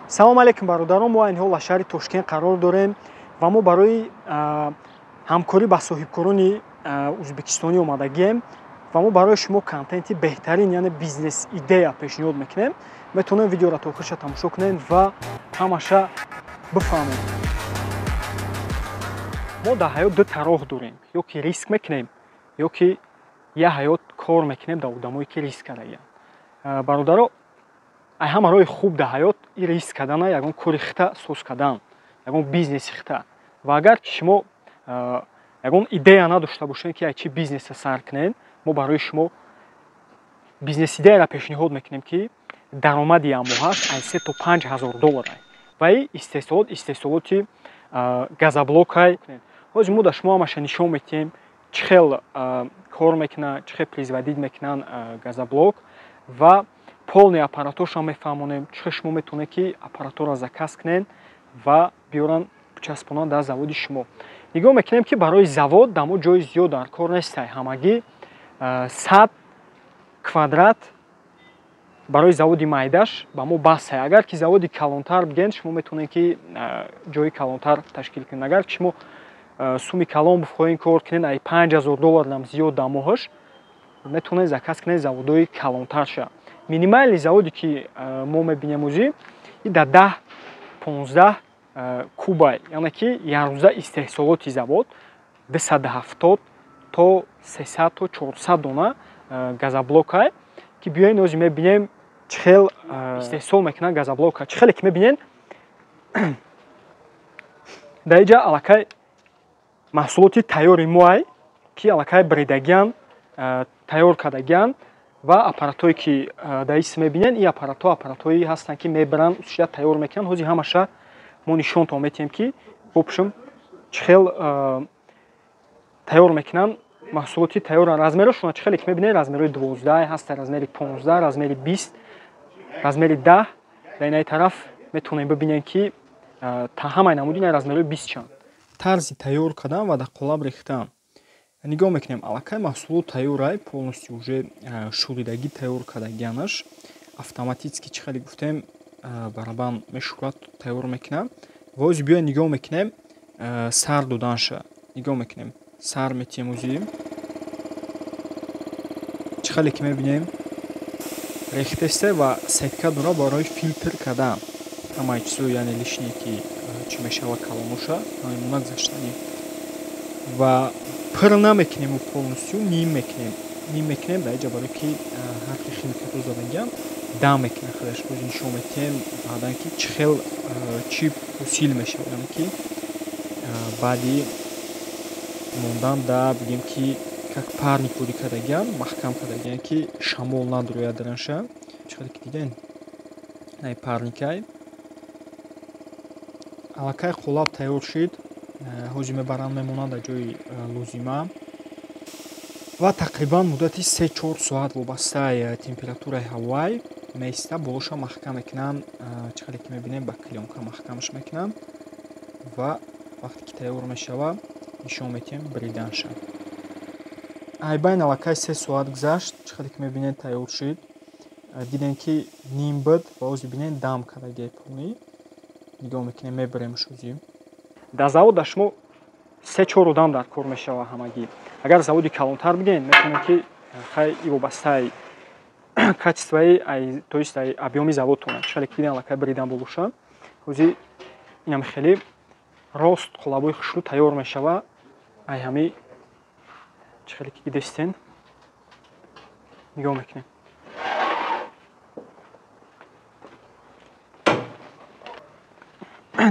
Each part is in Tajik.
салому алейкум бародарон, мо айни ҳола шаҳри Тошкент қарор дорем ва мо барои ҳамкорӣ ба соҳибкорони ӯзбекистонӣ омадагием ва мо барои шумо контенти беҳтарин, яъне бизнес идея пешниҳод мекунем. Метавонем видеоро то охирша тамошо кунем ва ҳамаша бифаҳмем. мо дар ҳаёт ду тароҳ дорем, ё ки риск мекунем, ё ки як ҳаёт кор мекунем дар одамое ки риск кардаям. Бародаро, ай ҳама роҳи хуб дар ҳаёт и риск кардана, ягон кори хита соз кардан, ягон бизнеси хита. Ва агар ки шумо ягон идея надошта бошед ки ай чӣ бизнесе сар кунед, мо барои шумо бизнес идеяро пешниҳод мекунем ки даромади амоҳаш ай 3 то 5 ҳазор доллар ай. Ва и истеҳсолоти газоблок ай. ҳозир мо дар шумо ҳамаша нишон медиҳем чӣ хел кор мекунад, чӣ хел производить мекунанд газоблок ва полни аппаратурашон мефаҳмонем. Чӣ хел шумо метавонед ки аппаратурро заказ кунед ва биёран бичаспонанд дар заводи шумо. Нигоҳ мекунем ки барои завод дар мо ҷои зиёд дар кор нестай. Ҳамагӣ 100 квадрат барои заводи майдаш ба мо басай. Агар ки заводи калонтар бигем, шумо метавонед ки ҷои калонтар ташкил кунед. Агар ки шумо суми калон бихоҳед кор кунед, ай 5000 доллар нам зиёд дар моҳаш, метавонед заказ кунед заводои калонтарша. Минимални заводе ки мо мебинем ӯзи и дар 10-15 кубай, яъне ки якрӯза истеҳсолоти завод 270 то 300 то 400 дона газоблокай ки биёем ӯзи мебинем чӣ хел истеҳсол мекунад газоблока. Чӣ хеле ки мебинем дар инҷа аллакай маҳсулоти тайёри моай ки аллакай бредагиан, тайёр кардагиан ва аппаратҳое ки дар ист мебинем, ин аппаратҳои ҳастанд ки мебаранд усият тайёр мекунанд. ҳозир ҳамаша мо нишонтон медиҳем ки бопушум чӣ хел тайёр мекунанд маҳсулоти тайёра. Размерашон чӣ хеле ки мебинем, размерои 12 ҳаст, размери 15, размери 20, размери 10. Дар инаи тараф метавонем бибинем ки ҳамаи намуди размерои 20 чанд. Тарзи тайёр кардан ва дар қолаб рехтан. Нигоҳ мекунем аллакай маҳсулот тайёрай, полностью уже шӯридагӣ тайёр кардагианаш автоматически чӣ хеле гуфтем барабан мешӯрад, тайёр мекунад. Ва ӯзи биёем нигоҳ мекунем сар доданша. Нигоҳ мекунем сар метиҳем ӯзи чӣ хеле ки мебинем рехтесте ва сетка дора барои филтр кардан ҳамаи чизо, яъне лишне ки чӣ мешавад каломоша ҳамин нагзаштани ва пир намекунем ӯ полностью, ним мекунем дар инҷа барои ки ҳарқи химикатро задагиам дам мекунем худаш. ӯзи нишон медиҳем баъдан ки чӣ хел чӣ ҳосил мешавад, яъне ки баъди мондан да бигем ки как парник боди кардагиан, маҳкам кардагиан ки шамол надрояд даранша. Чӣ хеле ки дидем ай парникай аллакай қолаб тайёр шид. ҳозир мебаранд мемонад дар ҷои лозима ва тақрибан муддати 3-4 соат вобастаи температураи ҳавоай меиста болоша маҳкам мекунанд. Чӣ хеле ки мебинем ба клёнка маҳкамаш мекунам ва вақте ки тайёр мешавад нишон медиҳем бриданша. Ай байн аллакай 3 соат гузашт. Чӣ хеле ки мебинем тайёр шид. Дидем ки ним буд ва ӯзи бинем дам кардагиай полӣ. Нигоҳ мекунем мебаремш ӯзи. Дар завода шумо 3-4 одам дар кор мешавад ҳамагӣ. Агар заводи калонтар бигем, метавонем ки хай и вобастаи качествои ай то есть ай объёми заводтон чӣ хеле ки бинем аллакай бридан бобошад. ҳозир инам хеле рост қолабои хушрӯ тайёр мешавад. Ай ҳами чӣ хеле ки дидестен нигоҳ мекунем.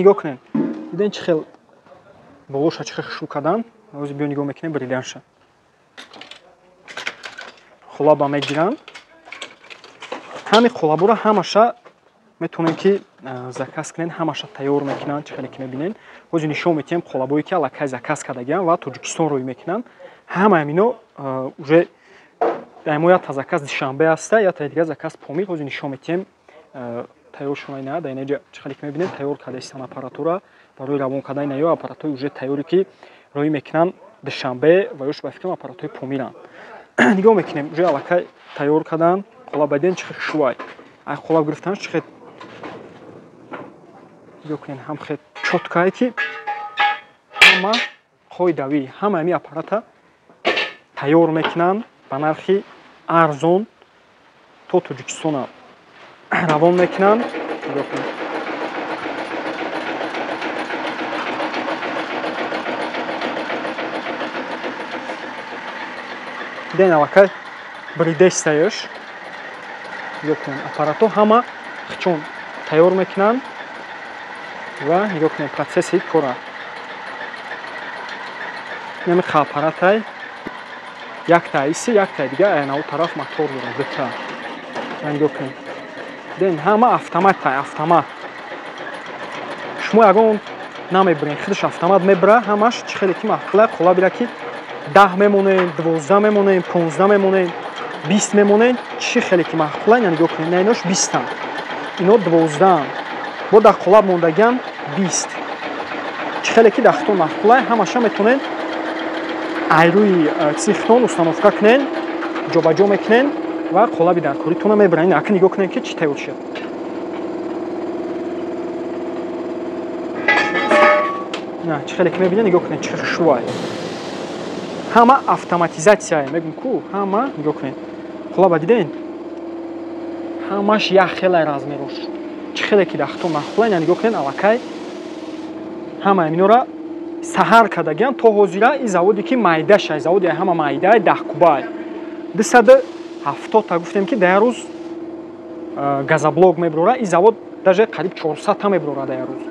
Нигоҳ кунем. Дидем чӣ хел болоша чӣ хел хушрӯ кардан. ҳозир биё нигоҳ мекунем бриданша. қолаба мегиранд. ҳамин қолаборо ҳамаша метавонем ки заказ кунем, ҳамаша тайёр мекунанд. Чӣ хеле ки мебинем ҳозир нишон медиҳем қолабое ки аллакай заказ кардагианд ва Тоҷикистон рӯй мекунанд. ҳамаи ино уже ята заказ душанбе аста, ята дигар заказ помир. ҳозир нишон медиҳем тайёршона ина дар инҷа чӣ хеле ки мебинем тайёр карда истанд аппаратура барои равон кардани ё аппаратури уже тайёре ки рӯй мекунанд душанбе ва ёш ба фикрам аппаратури помиранд. нигоҳ мекунем уже аллакай тайёр кардан. қолаб дидем чӣ хел шувай. Ай қолаб гирифтанаш чӣ хел нигоҳ кунед ҳам хеле чоткае ки ҳама қоидави ҳама ҳамин аппарата тайёр мекунанд ба нархи арзон то Тоҷикистонам равон мекунанд. Нигоҳ кунед. Ден аллакай бридестаёш. Нигоҳ кунед аппарато ҳама хичон тайёр мекунанд ва нигоҳ кунед процесси кора. Намиқа аппаратай якта иси якта дига айнао тараф мотор дорад дутта. Нигоҳ кунед. Ден ҳама автоматтай автомат. Шумо ягон намебиред худаш автомат мебира ҳамаш чӣ хеле ки маҳфила қола бира ки 10 мемонем 12 мемонем 15 мемонем 20 мемонем чӣ хеле ки маҳфила нигоҳ кунед на инош 20 ино 12 бо дар қолаб мондагиам 20 чӣ хеле ки дар хитон маҳфила ҳамаша метонед айрӯи чизи хитон установка кунед ҷобаҷо мекунед ва қолаби дар коритона мебаранд. Акн нигоҳ кунед ки чӣ тайёр шуд. На чӣ хеле ки мебинед нигоҳ кунед чӣ хушбой. Ҳама автоматизатсия мегум ку ҳама нигоҳ кунед. Қолаба диден? Ҳамаш як хеле размерош. Чӣ хеле ки дар хитон маҳфила нигоҳ кунед аллакай ҳама аминора саҳар кардагиам то ҳозира и заводе ки майдаша заводи ҳама майда 10 кубай 270 та гуфтем ки дар рӯз газоблок меброра и завод даже қариб 400 та меброра дар рӯз.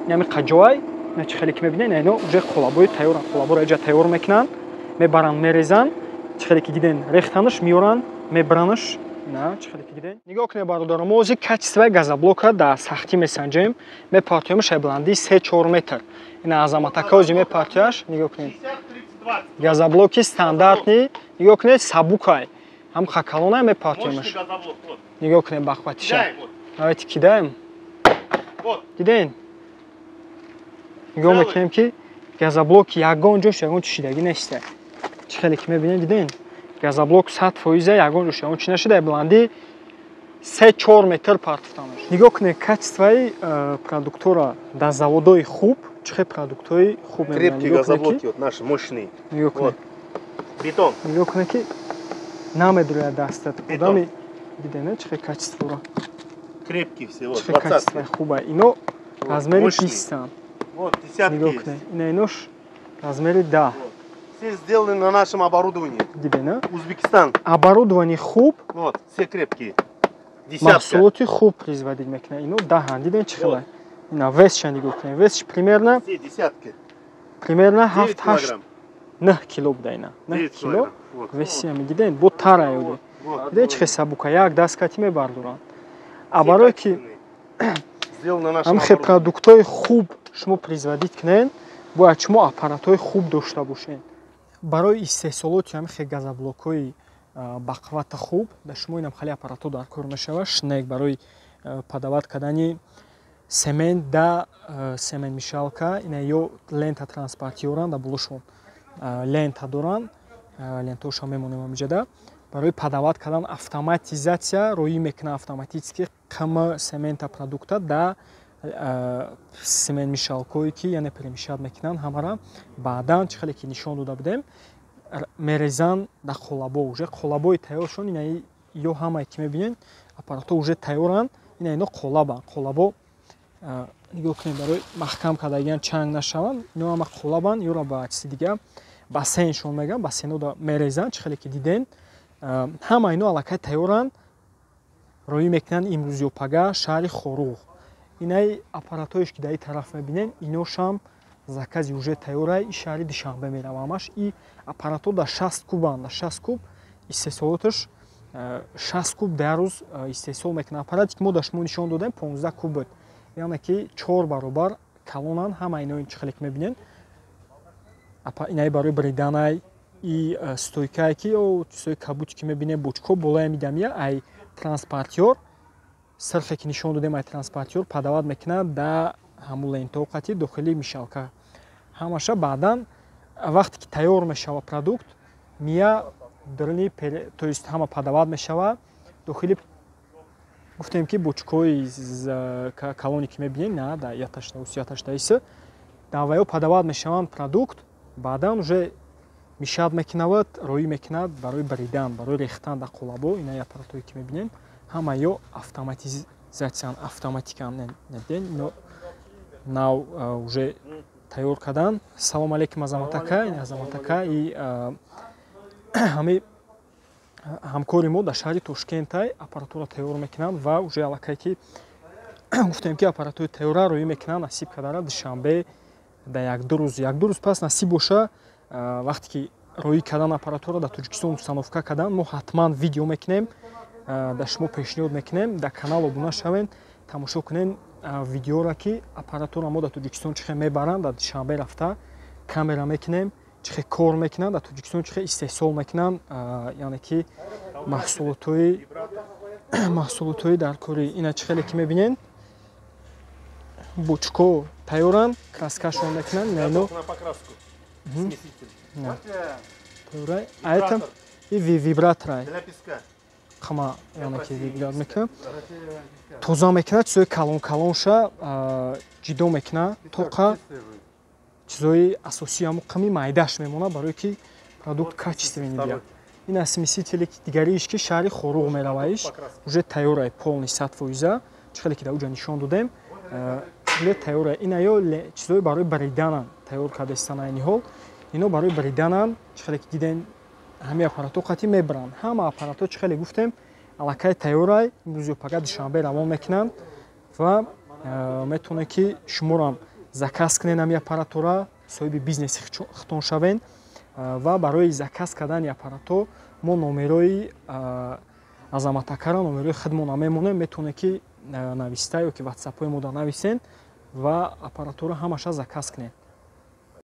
Яъни қаҷоай на чӣ хеле ки мебинед ино уже қолабои тайёр қолаборо эҷа тайёр мекунанд мебаранд мерезанд чӣ хеле ки диден рехтанаш миёранд мебаранаш на чӣ хеле ки диден. Нигоҳ кунед бародаро мо ози качествои газоблока дар сахтӣ месанҷем мепартоемаш бланди 3-4 метр. Ина азаматака ози мепартояш нигоҳ кунед. Газоблоки стандартни нигоҳ кунед сабукай ҳам хакалона мепартоемаш. Нигоҳ кунед бахватиша. Давайте кидаем. Диден? Нигоҳ мекунем ки газоблоки ягон ҷош ягон чишидаги нест. Чӣ хеле ки мебинед диден? Газоблок 100% ягон ҷош ягон чи нашида бланди 3-4 метр партофтамаш. Нигоҳ кунед качествои продуктора дар заводои хуб чӣ хеле продуктои хуб мебинед. Крепкие газоблоки вот наши мощные. Нигоҳ кунед. Бетон. Нигоҳ кунед ки намедрояд дастат одами диден чӣ хеле качествора. Крепкие все вот 20. Качествои хуба. Ино размери 20. Вот десятки. Нигоҳ кунед. Ина инош размери 10. Все сделаны на нашем оборудовании. Диден а? Узбекистан. Оборудование хуб. Вот все крепкие. Десятка. Маҳсулоти хуб производить мекунад. Ино 10. Диден чӣ хеле? Ина весша нигоҳ кунед. Весш примерно Все десятки. примерно 9 7-8 9 кило буда ина. 9 кило. Вот. Веси ами диден бо тара ёде. Диден чӣ хеле сабука як дасткати мебардоранд. А барое ки сделано на нашем ҳам хеле продуктои хуб шумо производить кунед бояд шумо аппаратои хуб дошта бошед. Барои истеҳсолоти ҳамин хеле газоблокҳои бақвата хуб дар шумо инам хеле аппарато дар кор мешавад. Шнек барои падават кардани семент да семент мешалка ина ё лента транспортиёранд да болошон лента доранд лентаошон мемонем ҳамиҷада барои падават кардан автоматизатсия роӣ мекунад автоматически қама семента продукта да семент мешалкое ки яъне перемешат мекунанд ҳамара баъдан чӣ хеле ки нишон дода будем мерезанд дар қолабо уже қолабои тайёршон ина ё ҳамае ки мебинед аппарато уже тайёранд ина ино қолабанд қолабо нигоҳ кунед барои маҳкам кардагиам чанг нашаванд ино ҳама қолабанд ёра ба чизи дига бассейншон мегӯям бассейно да мерезанд чӣ хеле ки диден ҳама ино аллакай тайёранд роӣ мекунанд имрӯзёпага шаҳри хоруғ инаи аппаратоеш ки дар ин тараф мебинем иношам закази уже тайёрай и шаҳри душанбе мерава ҳамаш и аппарато да 60 кубанд да 60 куб истеҳсолоташ 60 куб дар рӯз истеҳсол мекунад аппарате ки мо дар шумо нишон додем 15 куб буд яъне ки 4 баробар калонанд ҳама ино чӣ хеле ки мебинед инаи барои бриданай и стойкае ки ё чизои кабуте ки мебинем бочко болае мидамия ай транспортёр сирфе ки нишон додем ай транспортёр падават мекунад да ҳамун лентао қати дохили мишалка ҳамаша баъдан вақте ки тайёр мешава продукт мия дрни то есть ҳама падават мешава дохили гуфтем ки бочкои калоне ки мебинем на да яташтаиса даваё падавад мешаванд продукт баъдан уже мишаб мекунавад роӣ мекунад барои баридан барои рехтан дар қолабо инаи аппаратҳое ки мебинем ҳамаё автоматизатсиян автоматикан ино нав уже тайёр кардан. Салом алейкум азаматака и ҳамаи ҳамкори мо дар шаҳри Тошкентай аппаратура тайёр мекунанд ва уже аллакай ки гуфтем ки аппаратураи тайёра роӣ мекунанд насиб кардара душанбе дар як-ду рӯз пас насиб боша вақте ки роӣ кардан аппаратура дар Тоҷикистон установка кардан мо ҳатман видео мекунем дар шумо пешниҳод мекунем дар канал обуна шавен тамошо кунем видеоро ки аппаратура мо дар Тоҷикистон чихе мебаранд дар душанбе рафта камера мекунем чихе кор мекунанд дар Тоҷикистон чихе истеҳсол мекунанд яъне ки маҳсулотҳои дар кори ина чихеле ки мебинен бочко тайёранд краскашон мекунанд ино а это и вибраторай қама яъне ки вибрат мекунад тоза мекунад чизои калонша ҷидо мекунад тоқа чизои асосии ҳамо қами майдаш мемонад барое ки продукт качествени биёд. Ин смесители дигариш ки шаҳри Хоруғ мераваиш уже тайёрай полни 100%. Чихеле ки дар уҷа нишон додем тайёрай инаё чизои барои бариданан тайёр карда истанд айни ҳол ино барои бариданан чихеле ки диден ҳамаи аппаратҳо қатъи мебаранд ҳама аппаратҳо чихеле гуфтем аллакай тайёрай имрӯзу пага душанбе равон мекунанд ва метавонед ки шуморам заказ кунед ҳамаи аппаратура соҳиби бизнеси хитон шавен ва барои заказ кардани аппаратҳо мо номерои азаматакара номерои худмона мемонем метавонед ки нависта ё ки ватсапҳои мо нависен ва аппаратура ҳамаша заказ кунед.